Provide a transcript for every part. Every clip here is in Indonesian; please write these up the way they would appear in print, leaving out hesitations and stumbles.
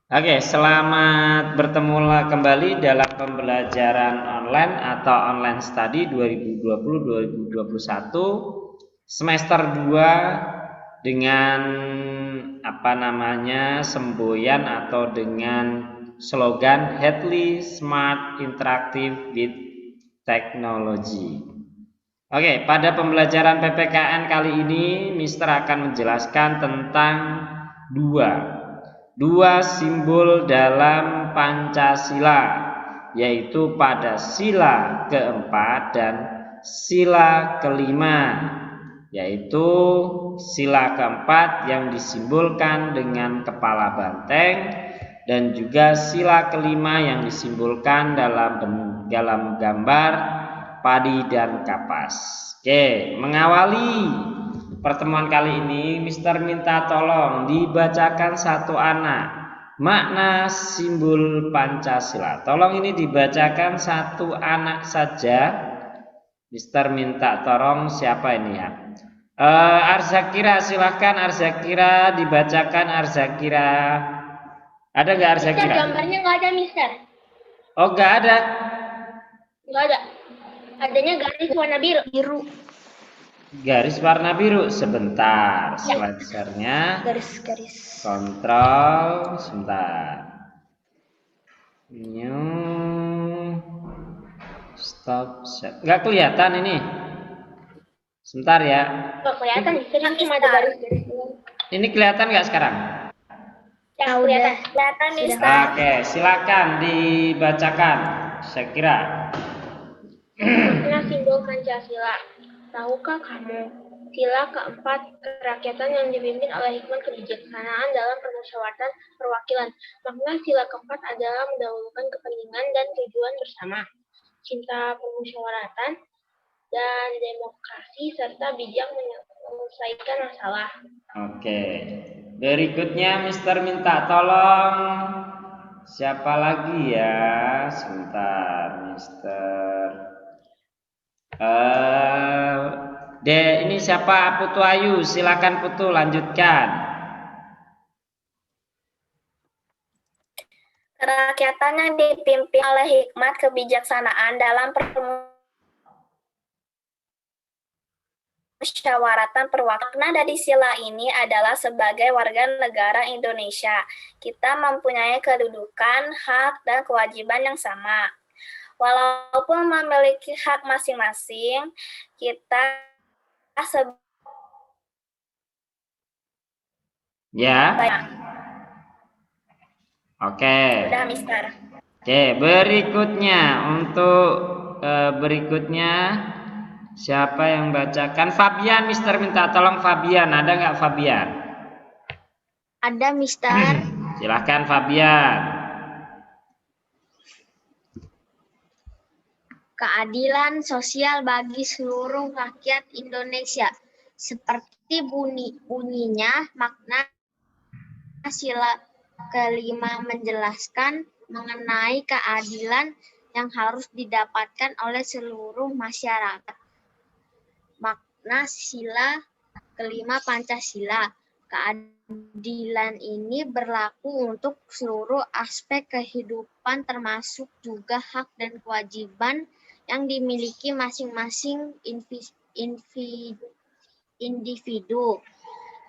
Oke, selamat bertemu kembali dalam pembelajaran online atau online study 2020-2021 semester 2 dengan semboyan atau dengan slogan Headley Smart Interactive with Technology. Oke, pada pembelajaran PPKN kali ini Mister akan menjelaskan tentang dua simbol dalam Pancasila, yaitu pada sila keempat dan sila kelima, yaitu sila keempat yang disimbolkan dengan kepala banteng dan juga sila kelima yang disimbolkan dalam gambar padi dan kapas. Oke, mengawali pertemuan kali ini, Mister minta tolong dibacakan satu anak makna simbol Pancasila. Tolong ini dibacakan satu anak saja. Mister minta tolong siapa ini ya? Arzakira, silahkan Arzakira dibacakan Arzakira. Ada nggak Arzakira? Mister, gambarnya nggak ada, Mister. Oh, nggak ada. Nggak ada. Adanya garis warna biru. Garis warna biru. Sebentar, slide-nya. Garis-garis. Kontrol, sebentar. New. Stop. Nggak kelihatan ini. Sebentar ya. Nggak kelihatan, Mister. Ini cuma ada garis-garis. Ini kelihatan nggak sekarang? Ya, kelihatan. Kelihatan, Mister. Oke, silakan dibacakan. Saya kira. Makna simbol Pancasila. Tahukah kamu? Sila keempat kerakyatan yang dipimpin oleh hikmat kebijaksanaan dalam permusyawaratan perwakilan. Makna sila keempat adalah mendahulukan kepentingan dan tujuan bersama, cinta permusyawaratan dan demokrasi serta bijak menyelesaikan masalah. Oke. Berikutnya Mister minta tolong siapa lagi ya? Sebentar, Mister. Ini siapa? Putu Ayu, silakan Putu lanjutkan. Kerakyatan yang dipimpin oleh hikmat kebijaksanaan dalam permusyawaratan perwakilan. Dari sila ini adalah sebagai warga negara Indonesia, kita mempunyai kedudukan, hak, dan kewajiban yang sama. Walaupun memiliki hak masing-masing, kita Ya. Oke. Sudah, Mister. Oke, berikutnya untuk berikutnya siapa yang bacakan? Fabian, Mister minta tolong Fabian. Ada nggak Fabian? Ada, Mister. Silahkan Fabian. Keadilan sosial bagi seluruh rakyat Indonesia. Seperti bunyinya, makna sila kelima menjelaskan mengenai keadilan yang harus didapatkan oleh seluruh masyarakat. Makna sila kelima Pancasila. Keadilan ini berlaku untuk seluruh aspek kehidupan termasuk juga hak dan kewajiban yang dimiliki masing-masing individu.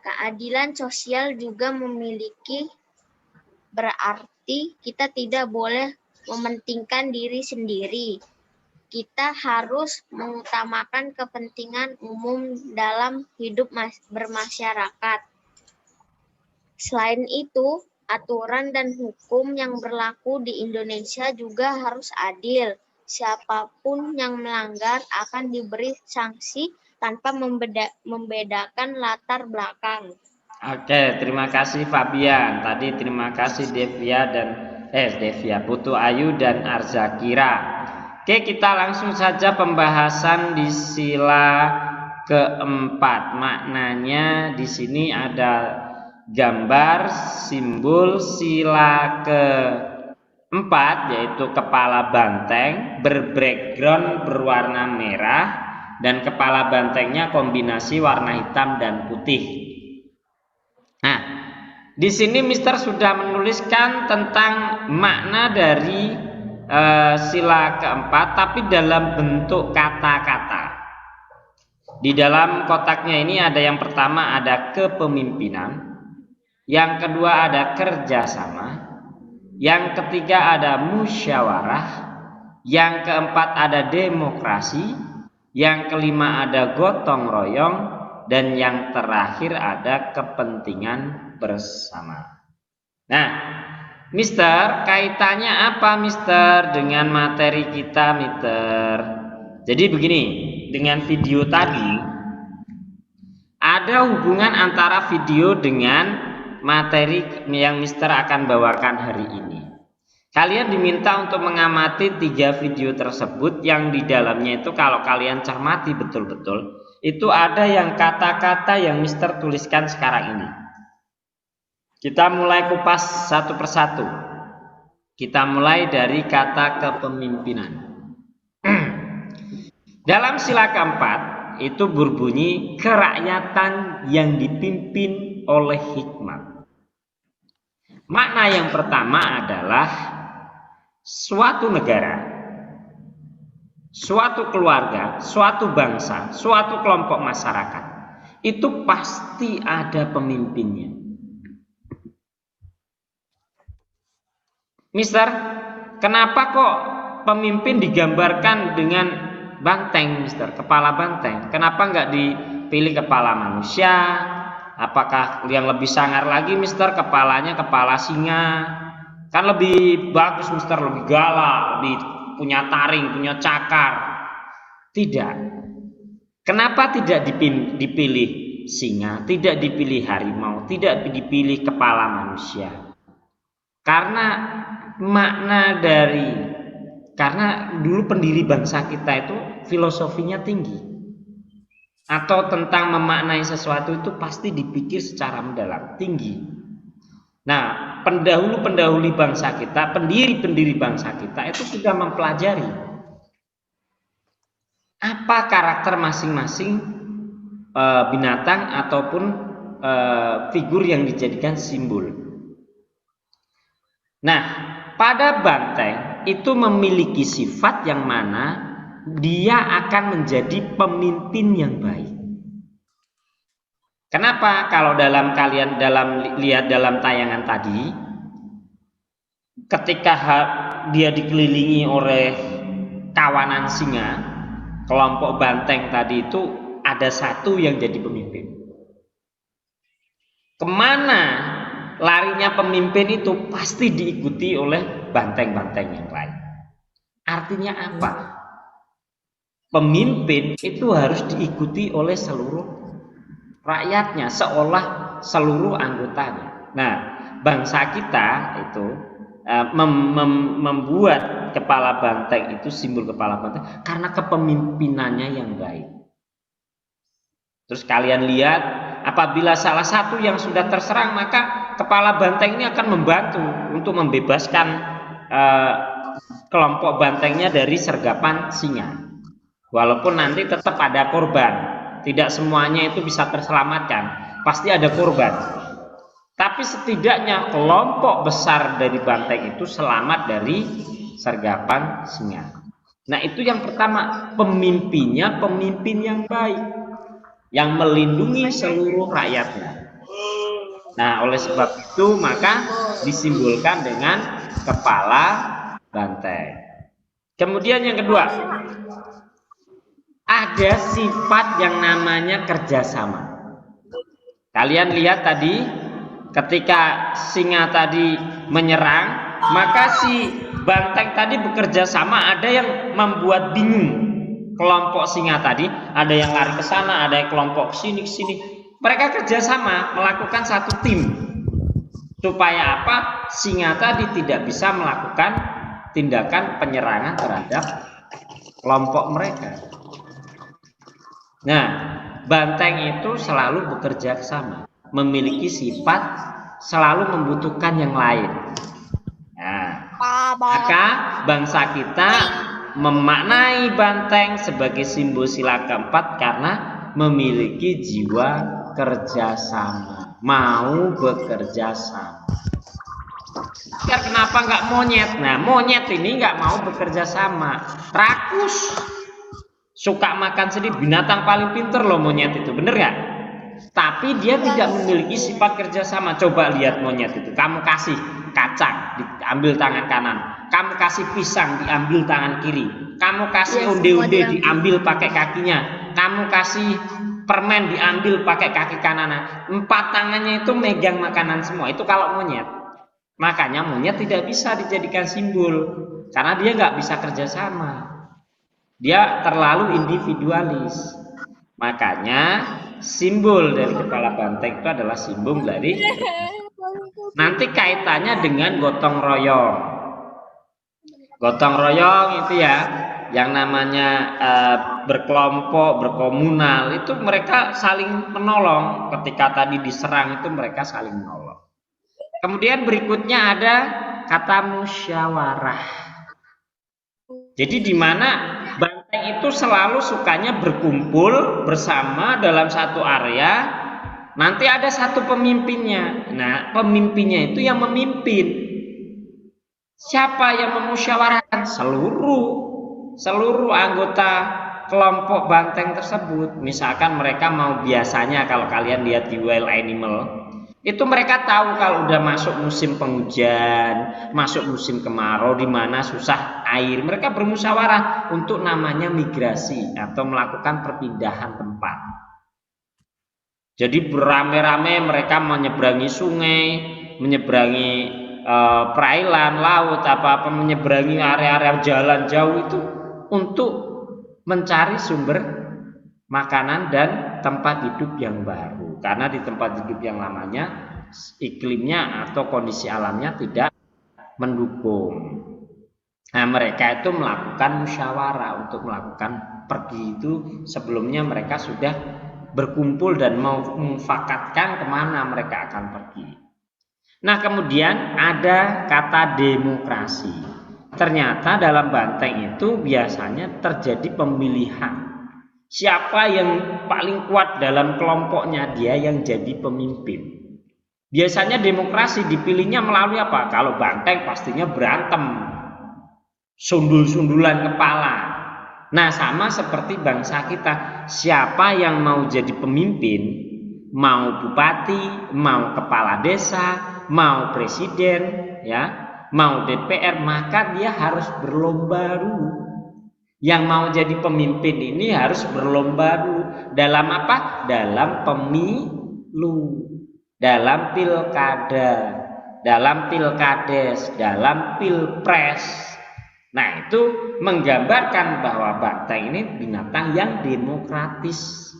Keadilan sosial juga memiliki berarti kita tidak boleh mementingkan diri sendiri. Kita harus mengutamakan kepentingan umum dalam hidup bermasyarakat. Selain itu, aturan dan hukum yang berlaku di Indonesia juga harus adil. Siapapun yang melanggar akan diberi sanksi tanpa membedakan latar belakang. Oke, terima kasih Fabian. Tadi terima kasih Devia Putu Ayu dan Arzakira. Oke, kita langsung saja pembahasan di sila keempat. Maknanya di sini ada gambar simbol sila keempat, yaitu kepala banteng berbackground berwarna merah dan kepala bantengnya kombinasi warna hitam dan putih. Nah, Di sini Mister sudah menuliskan tentang makna dari sila keempat, tapi dalam bentuk kata-kata. Di dalam kotaknya ini ada yang pertama ada kepemimpinan, yang kedua ada kerjasama, yang ketiga ada musyawarah, yang keempat ada demokrasi, yang kelima ada gotong royong, dan yang terakhir ada kepentingan bersama. Nah, Mister, kaitannya apa Mister dengan materi kita, Mister? Jadi begini, dengan video tadi ada hubungan antara video dengan materi yang Mister akan bawakan hari ini. Kalian diminta untuk mengamati 3 video tersebut, yang di dalamnya itu kalau kalian cermati betul-betul, itu ada yang kata-kata yang Mister tuliskan sekarang ini. Kita mulai kupas satu persatu. Kita mulai dari kata kepemimpinan. Dalam sila keempat itu berbunyi kerakyatan yang dipimpin oleh hikmat. Makna yang pertama adalah suatu negara, suatu keluarga, suatu bangsa, suatu kelompok masyarakat itu pasti ada pemimpinnya. Mister, kenapa kok pemimpin digambarkan dengan banteng, Mister? Kepala banteng. Kenapa nggak dipilih kepala manusia? Apakah yang lebih sangar lagi, Mister, kepalanya kepala singa? Kan lebih bagus, Mister, lebih galak, lebih punya taring, punya cakar. Tidak. Kenapa tidak dipilih singa, tidak dipilih harimau, tidak dipilih kepala manusia? Karena karena dulu pendiri bangsa kita itu filosofinya tinggi, atau tentang memaknai sesuatu itu pasti dipikir secara mendalam, tinggi. Nah, pendahulu bangsa kita, pendiri bangsa kita itu sudah mempelajari apa karakter masing-masing binatang ataupun figur yang dijadikan simbol. Nah, pada banteng itu memiliki sifat yang mana dia akan menjadi pemimpin yang baik. Kenapa? Kalau lihat dalam tayangan tadi, ketika dia dikelilingi oleh kawanan singa, kelompok banteng tadi itu ada satu yang jadi pemimpin. Kemana larinya pemimpin itu pasti diikuti oleh banteng-banteng yang lain. Artinya apa? Pemimpin itu harus diikuti oleh seluruh rakyatnya, seolah seluruh anggotanya. Nah, bangsa kita itu membuat kepala banteng itu simbol kepala banteng karena kepemimpinannya yang baik. Terus kalian lihat, apabila salah satu yang sudah terserang, maka kepala banteng ini akan membantu untuk membebaskan kelompok bantengnya dari sergapan singa. Walaupun nanti tetap ada korban, tidak semuanya itu bisa terselamatkan, pasti ada korban. Tapi setidaknya kelompok besar dari banteng itu selamat dari sergapan singa. Nah, itu yang pertama, pemimpinnya pemimpin yang baik, yang melindungi seluruh rakyatnya. Nah, oleh sebab itu maka disimbolkan dengan kepala banteng. Kemudian yang kedua, ada sifat yang namanya kerjasama. Kalian lihat tadi, ketika singa tadi menyerang, maka si banteng tadi bekerja sama. Ada yang membuat bingung kelompok singa tadi, ada yang lari ke sana, ada yang kelompok sini. Mereka kerjasama melakukan satu tim, supaya apa? Singa tadi tidak bisa melakukan tindakan penyerangan terhadap kelompok mereka. Nah, banteng itu selalu bekerja sama, memiliki sifat selalu membutuhkan yang lain. Nah, maka bangsa kita memaknai banteng sebagai simbol sila keempat karena memiliki jiwa kerjasama. mau bekerja sama. Kenapa nggak monyet? Nah, monyet ini nggak mau bekerja sama, rakus, suka makan sendiri. Binatang paling pinter loh monyet itu, bener nggak? Tapi dia tidak memiliki sifat kerjasama. Coba lihat monyet itu, kamu kasih kacang diambil tangan kanan, kamu kasih pisang diambil tangan kiri, kamu kasih onde-onde diambil pakai kakinya, kamu kasih permen diambil pakai kaki kanan. 4 tangannya itu megang makanan semua. Itu kalau monyet. Makanya monyet tidak bisa dijadikan simbol karena dia nggak bisa kerjasama. Dia terlalu individualis. Makanya simbol dari kepala banteng itu adalah simbol dari nanti kaitannya dengan gotong royong. Gotong royong itu ya, yang namanya berkelompok, berkomunal, itu mereka saling menolong. Ketika tadi diserang itu mereka saling menolong. Kemudian berikutnya ada kata musyawarah. Jadi di mana banteng itu selalu sukanya berkumpul bersama dalam satu area. Nanti ada satu pemimpinnya. Nah, pemimpinnya itu yang memimpin. Siapa yang memusyawarahkan? Seluruh anggota kelompok banteng tersebut. Misalkan mereka mau, biasanya kalau kalian lihat di Wild Animal, itu mereka tahu kalau udah masuk musim penghujan, masuk musim kemarau di mana susah air, mereka bermusyawarah untuk namanya migrasi atau melakukan perpindahan tempat. Jadi beramai-ramai mereka menyeberangi sungai, menyeberangi perairan, laut, apa-apa, menyeberangi area-area jalan jauh itu untuk mencari sumber makanan dan tempat hidup yang baru. Karena di tempat hidup yang lamanya iklimnya atau kondisi alamnya tidak mendukung. Nah, mereka itu melakukan musyawarah untuk melakukan pergi itu. Sebelumnya mereka sudah berkumpul dan mau memufakatkan kemana mereka akan pergi. Nah, kemudian ada kata demokrasi. Ternyata dalam banteng itu biasanya terjadi pemilihan. Siapa yang paling kuat dalam kelompoknya, dia yang jadi pemimpin. Biasanya demokrasi dipilihnya melalui apa? Kalau banteng pastinya berantem, sundul-sundulan kepala. Nah, sama seperti bangsa kita. Siapa yang mau jadi pemimpin, mau bupati, mau kepala desa, mau presiden, ya, mau DPR, maka dia harus berlomba dulu. Yang mau jadi pemimpin ini harus berlomba dulu. Dalam apa? Dalam pemilu, dalam pilkada, dalam pilkades, dalam pilpres. Nah, itu menggambarkan bahwa banteng ini binatang yang demokratis,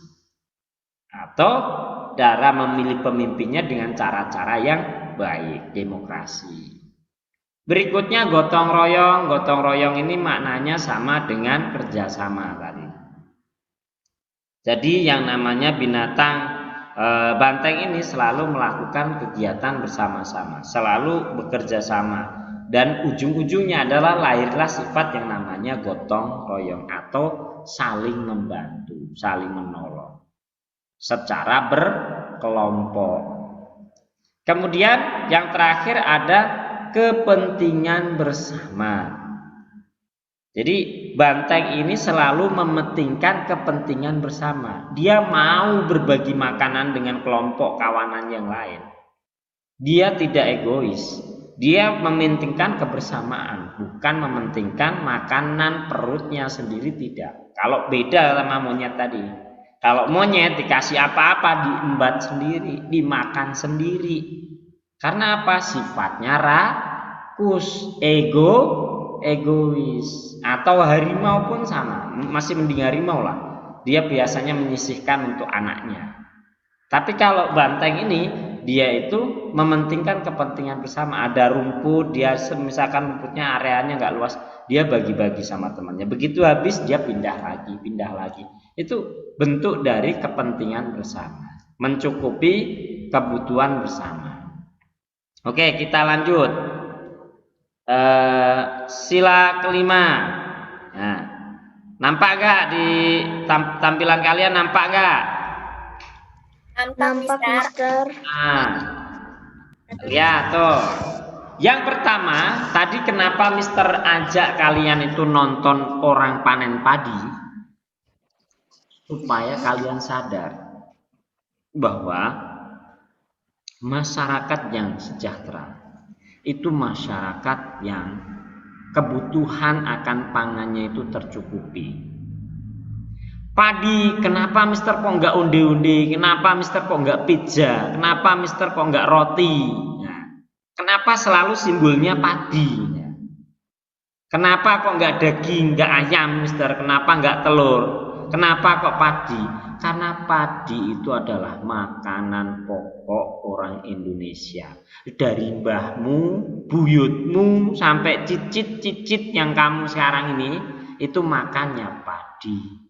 atau cara memilih pemimpinnya dengan cara-cara yang baik, demokrasi. Berikutnya gotong royong. Gotong royong ini maknanya sama dengan kerjasama tadi. Jadi yang namanya binatang banteng ini selalu melakukan kegiatan bersama-sama, selalu bekerja sama, dan ujung-ujungnya adalah lahirlah sifat yang namanya gotong royong atau saling membantu, saling menolong secara berkelompok. Kemudian yang terakhir ada kepentingan bersama. Jadi banteng ini selalu mementingkan kepentingan bersama. Dia mau berbagi makanan dengan kelompok kawanan yang lain. Dia tidak egois. Dia mementingkan kebersamaan, bukan mementingkan makanan perutnya sendiri, tidak. Kalau beda sama monyet tadi. Kalau monyet dikasih apa-apa diembat sendiri, dimakan sendiri. Karena apa? Sifatnya rakus, egois. Atau harimau pun sama, masih mending harimau lah. Dia biasanya menyisihkan untuk anaknya. Tapi kalau banteng ini, dia itu mementingkan kepentingan bersama. Ada rumput, dia misalkan rumputnya areanya nggak luas, dia bagi-bagi sama temannya. Begitu habis dia pindah lagi. Itu bentuk dari kepentingan bersama, mencukupi kebutuhan bersama. Oke, kita lanjut. Sila kelima. Nah, nampak gak di tampilan kalian, nampak gak? Nampak, Mister. Nah, ya tuh. Yang pertama, tadi kenapa Mister ajak kalian itu nonton orang panen padi? Supaya kalian sadar bahwa masyarakat yang sejahtera itu masyarakat yang kebutuhan akan pangannya itu tercukupi. Padi, kenapa Mister kok nggak onde-onde? Kenapa Mister kok nggak pizza? Kenapa Mister kok nggak roti? Nah, kenapa selalu simbolnya padi? Kenapa kok nggak daging, nggak ayam, Mister? Kenapa nggak telur? Kenapa kok padi? Karena padi itu adalah makanan pokok orang Indonesia. Dari mbahmu, buyutmu, sampai cicit-cicit yang kamu sekarang ini, itu makannya padi.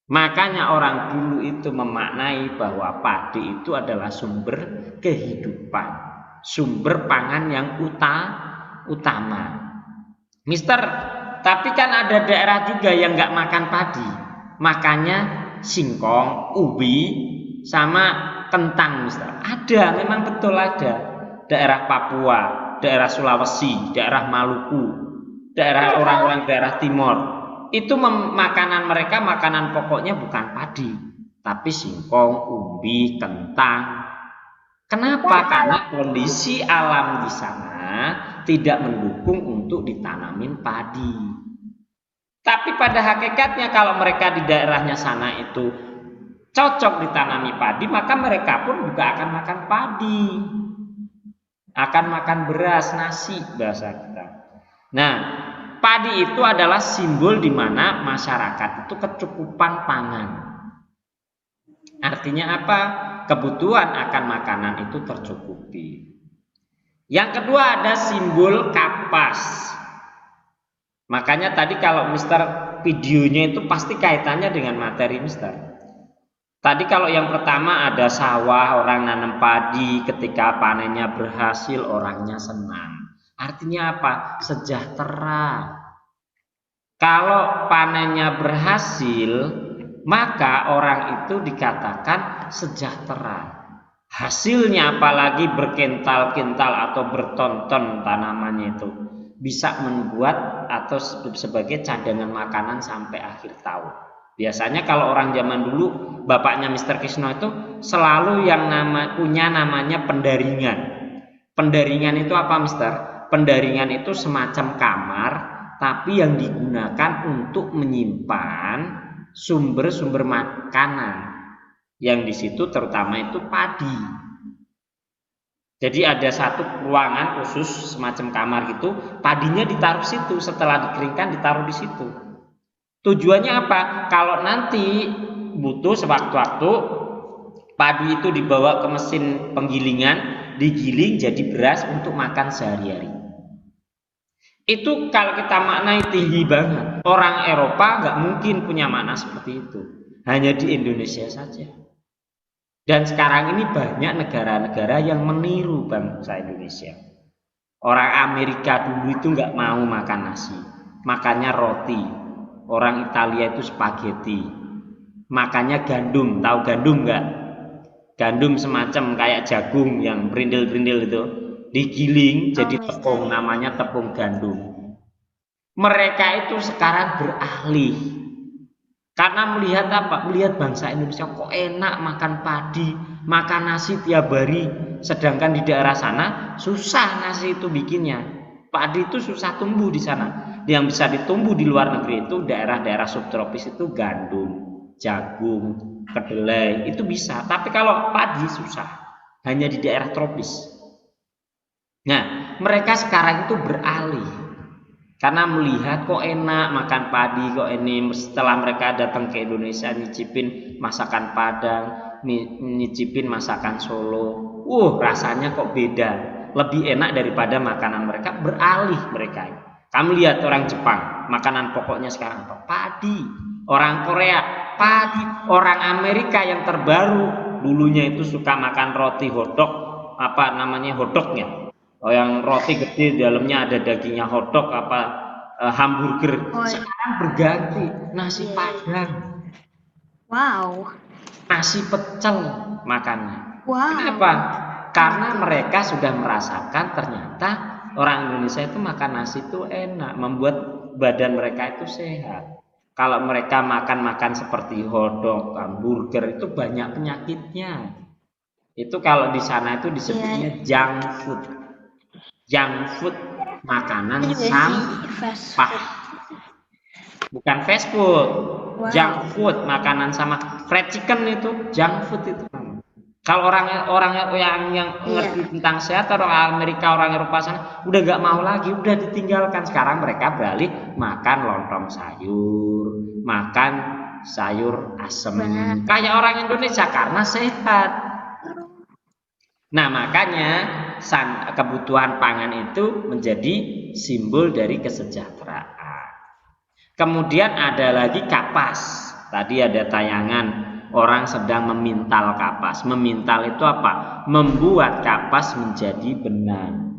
Makanya orang dulu itu memaknai bahwa padi itu adalah sumber kehidupan, sumber pangan yang utama. Mister, tapi kan ada daerah juga yang nggak makan padi, makanya singkong, ubi, sama kentang, Mister. Ada, memang betul ada. Daerah Papua, daerah Sulawesi, daerah Maluku, daerah orang-orang daerah Timor. Itu makanan mereka, makanan pokoknya bukan padi, tapi singkong, ubi, kentang. Kenapa? Karena kondisi alam di sana tidak mendukung untuk ditanamin padi. Tapi pada hakikatnya kalau mereka di daerahnya sana itu cocok ditanami padi, maka mereka pun juga akan makan padi. Akan makan beras, nasi bahasa kita. Nah, padi itu adalah simbol di mana masyarakat itu kecukupan pangan. Artinya apa? Kebutuhan akan makanan itu tercukupi. Yang kedua ada simbol kapas. Makanya tadi kalau Mister videonya itu pasti kaitannya dengan materi Mister. Tadi kalau yang pertama ada sawah, orang nanam padi, ketika panennya berhasil orangnya senang. Artinya apa? Sejahtera. Kalau panennya berhasil, maka orang itu dikatakan sejahtera. Hasilnya apalagi berkintal-kintal atau bertonton tanamannya itu bisa membuat atau sebagai cadangan makanan sampai akhir tahun. Biasanya kalau orang zaman dulu, bapaknya Mister Kisno itu selalu yang punya namanya pendaringan. Pendaringan itu apa, Mister? Pendaringan itu semacam kamar, tapi yang digunakan untuk menyimpan sumber-sumber makanan. Yang di situ terutama itu padi. Jadi ada satu ruangan khusus semacam kamar gitu, padinya ditaruh situ, setelah dikeringkan ditaruh di situ. Tujuannya apa? Kalau nanti butuh sewaktu-waktu padi itu dibawa ke mesin penggilingan, digiling jadi beras untuk makan sehari-hari. Itu kalau kita maknai tinggi banget. Orang Eropa nggak mungkin punya makna seperti itu. Hanya di Indonesia saja. Dan sekarang ini banyak negara-negara yang meniru bangsa Indonesia. Orang Amerika dulu itu nggak mau makan nasi, makannya roti. Orang Italia itu spaghetti, makannya gandum. Tahu gandum nggak? Gandum semacam kayak jagung yang berindil-berindil itu, digiling jadi tepung, namanya tepung gandum. Mereka itu sekarang beralih. Karena melihat apa? Melihat bangsa Indonesia kok enak makan padi, makan nasi tiap hari. Sedangkan di daerah sana susah nasi itu bikinnya. Padi itu susah tumbuh di sana. Yang bisa ditumbuh di luar negeri itu daerah-daerah subtropis itu gandum, jagung, kedelai, itu bisa. Tapi kalau padi susah. Hanya di daerah tropis. Nah, mereka sekarang itu beralih. Karena melihat kok enak makan padi, kok ini setelah mereka datang ke Indonesia nyicipin masakan Padang, nyicipin masakan Solo, rasanya kok beda, lebih enak daripada makanan mereka, beralih mereka. Kamu lihat orang Jepang, makanan pokoknya sekarang apa? Padi. Orang Korea, padi. Orang Amerika yang terbaru, dulunya itu suka makan roti hotdog, apa namanya hotdognya? Yang roti gede dalamnya ada dagingnya hotdog hamburger. Sekarang berganti nasi Padang. Wow. nasi pecel makannya. Wow. Kenapa? Karena mereka sudah merasakan ternyata orang Indonesia itu makan nasi itu enak, membuat badan mereka itu sehat. Kalau mereka makan seperti hotdog, hamburger itu banyak penyakitnya. Itu kalau di sana itu disebutnya junk food. Junk food, makanan sampah. Bukan fast food. Wow. Junk food, makanan sama fried chicken itu junk food itu. Kalau orang yang ngerti tentang sehat, orang Amerika, orang Eropa sana udah nggak mau lagi, udah ditinggalkan. Sekarang mereka beralih makan lontong sayur, makan sayur asem, kayak orang Indonesia karena sehat. Nah, makanya kebutuhan pangan itu menjadi simbol dari kesejahteraan. Kemudian ada lagi kapas. Tadi ada tayangan orang sedang memintal kapas. Memintal itu apa? Membuat kapas menjadi benang.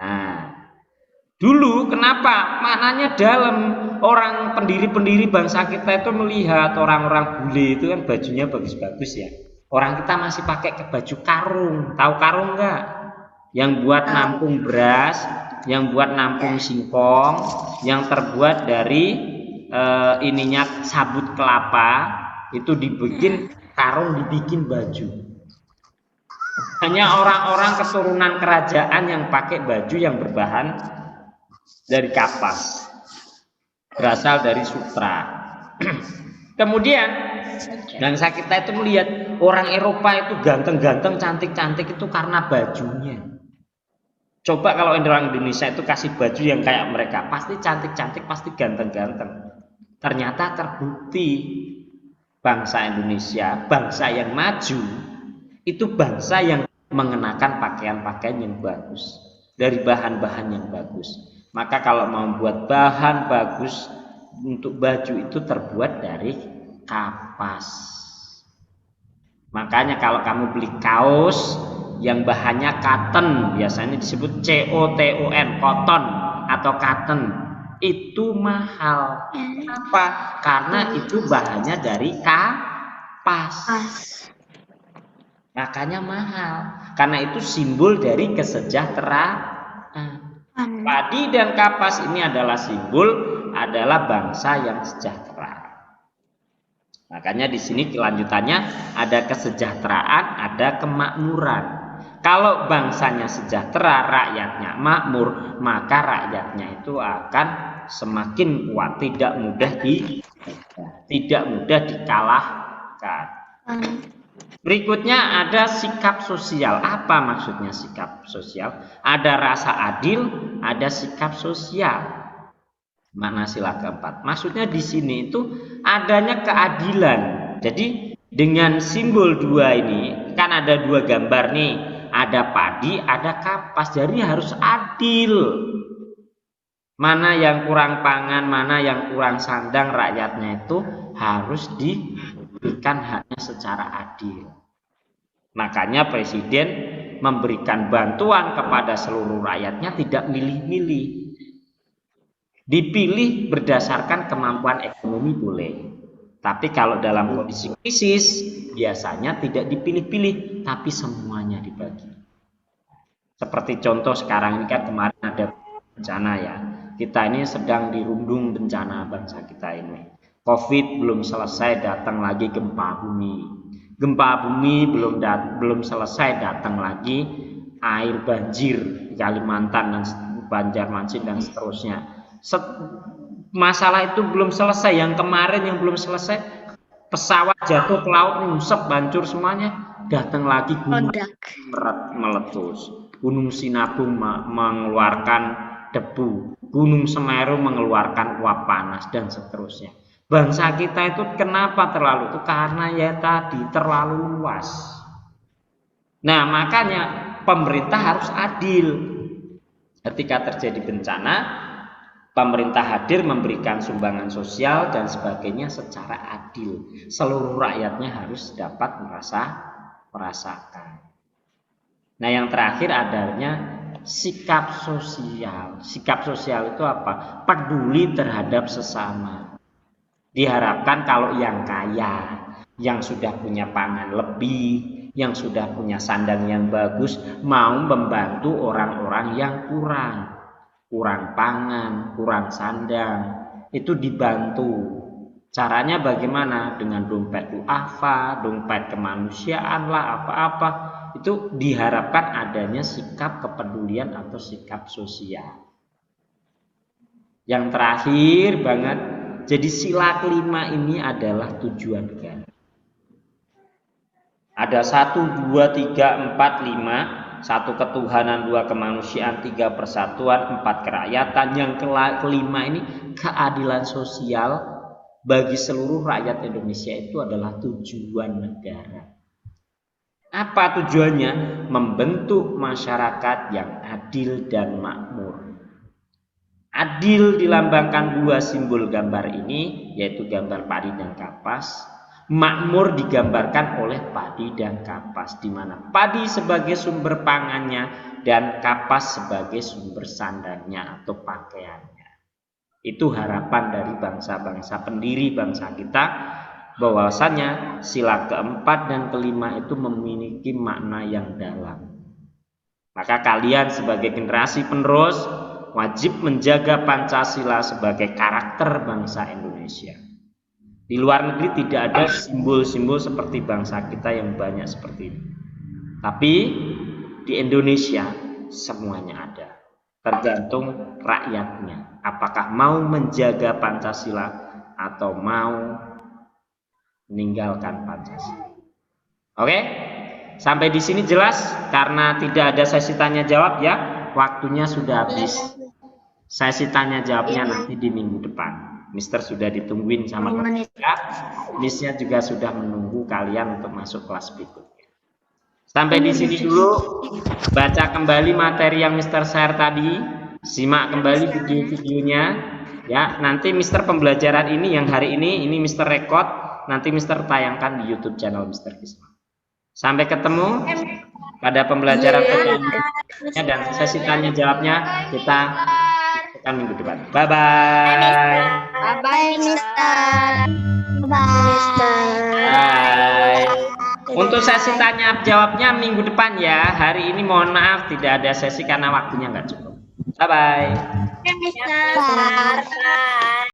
Nah, dulu kenapa? Maknanya dalam. Orang pendiri bangsa kita itu melihat orang-orang bule itu kan bajunya bagus-bagus ya. Orang kita masih pakai baju karung. Tahu karung enggak? Yang buat nampung beras, yang buat nampung singkong, yang terbuat dari ininya sabut kelapa. Itu dibikin karung, dibikin baju. Hanya orang-orang keturunan kerajaan yang pakai baju yang berbahan dari kapas, berasal dari sutra. Kemudian bangsa kita itu melihat orang Eropa itu ganteng-ganteng, cantik-cantik itu karena bajunya. Coba kalau orang Indonesia itu kasih baju yang kayak mereka, pasti cantik-cantik, pasti ganteng-ganteng. Ternyata terbukti bangsa Indonesia, bangsa yang maju, itu bangsa yang mengenakan pakaian-pakaian yang bagus, dari bahan-bahan yang bagus. Maka kalau mau buat bahan bagus untuk baju itu terbuat dari kapas. Makanya kalau kamu beli kaos yang bahannya cotton, biasanya disebut COTON, cotton atau cotton, itu mahal. Kenapa? Karena itu bahannya dari kapas. Makanya mahal. Karena itu simbol dari kesejahteraan. Padi dan kapas ini adalah simbol, adalah bangsa yang sejahtera. Makanya di sini kelanjutannya ada kesejahteraan, ada kemakmuran. Kalau bangsanya sejahtera, rakyatnya makmur, maka rakyatnya itu akan semakin kuat, tidak mudah dikalahkan. Berikutnya ada sikap sosial. Apa maksudnya sikap sosial? Ada rasa adil, ada sikap sosial. Makna sila keempat. Maksudnya di sini itu adanya keadilan. Jadi dengan simbol dua ini, kan ada dua gambar nih. Ada padi, ada kapas. Jadi harus adil. Mana yang kurang pangan, mana yang kurang sandang, rakyatnya itu harus diberikan haknya secara adil. Makanya presiden memberikan bantuan kepada seluruh rakyatnya tidak milih-milih. Dipilih berdasarkan kemampuan ekonomi boleh. Tapi kalau dalam kondisi krisis biasanya tidak dipilih-pilih, tapi semuanya dibagi. Seperti contoh sekarang ini kan kemarin ada bencana ya. Kita ini sedang dirundung bencana bangsa kita ini. Covid belum selesai, datang lagi gempa bumi. Gempa bumi belum selesai, datang lagi air banjir di Kalimantan dan Banjarmasin dan seterusnya. Masalah itu belum selesai. Yang kemarin yang belum selesai, pesawat jatuh ke laut, nyungsep, hancur semuanya. Datang lagi gunung meletus. Gunung Sinabung mengeluarkan debu. Gunung Semeru mengeluarkan uap panas dan seterusnya. Bangsa kita itu kenapa terlalu itu? Karena ya tadi terlalu luas. Nah, makanya pemerintah harus adil. Ketika terjadi bencana, pemerintah hadir memberikan sumbangan sosial dan sebagainya secara adil. Seluruh rakyatnya harus dapat merasakan. Nah, yang terakhir adanya sikap sosial. Sikap sosial itu apa? Peduli terhadap sesama. Diharapkan kalau yang kaya yang sudah punya pangan lebih, yang sudah punya sandang yang bagus, mau membantu orang-orang yang kurang pangan, kurang sandang, itu dibantu. Caranya bagaimana? Dengan dompet duafa, dompet kemanusiaan lah, apa-apa. Itu diharapkan adanya sikap kepedulian atau sikap sosial. Yang terakhir banget, jadi sila kelima ini adalah tujuan negara. Ada 1, 2, 3, 4, 5. 1 ketuhanan, 2 kemanusiaan, 3 persatuan, 4 kerakyatan. Yang kelima ini keadilan sosial bagi seluruh rakyat Indonesia itu adalah tujuan negara. Apa tujuannya? Membentuk masyarakat yang adil dan makmur. Adil dilambangkan 2 simbol gambar ini, yaitu gambar padi dan kapas. Makmur digambarkan oleh padi dan kapas, di mana padi sebagai sumber pangannya dan kapas sebagai sumber sandangnya atau pakaiannya. Itu harapan dari bangsa-bangsa pendiri bangsa kita, bahwasanya sila keempat dan kelima itu memiliki makna yang dalam. Maka kalian sebagai generasi penerus wajib menjaga Pancasila sebagai karakter bangsa Indonesia. Di luar negeri tidak ada simbol-simbol seperti bangsa kita yang banyak seperti ini. Tapi di Indonesia semuanya ada. Tergantung rakyatnya, apakah mau menjaga Pancasila atau mau meninggalkan Pancasila. Oke, sampai di sini jelas. Karena tidak ada sesi tanya jawab ya, waktunya sudah habis. Sesi tanya jawabnya nanti di minggu depan. Mister sudah ditungguin sama teman saya. Miss-nya juga sudah menunggu kalian untuk masuk kelas berikutnya. Sampai di sini dulu. Baca kembali materi yang Mister share tadi. Simak kembali video-videonya. Ya, nanti Mister pembelajaran ini yang hari ini Mister record, nanti Mister tayangkan di YouTube channel Mister Kisma. Sampai ketemu pada pembelajaran berikutnya dan sesi tanya jawabnya kita akan minggu depan. Bye bye. Bye bye, Mister. Bye. Untuk sesi tanya jawabnya minggu depan ya. Hari ini mohon maaf tidak ada sesi karena waktunya nggak cukup. Bye bye. Mister.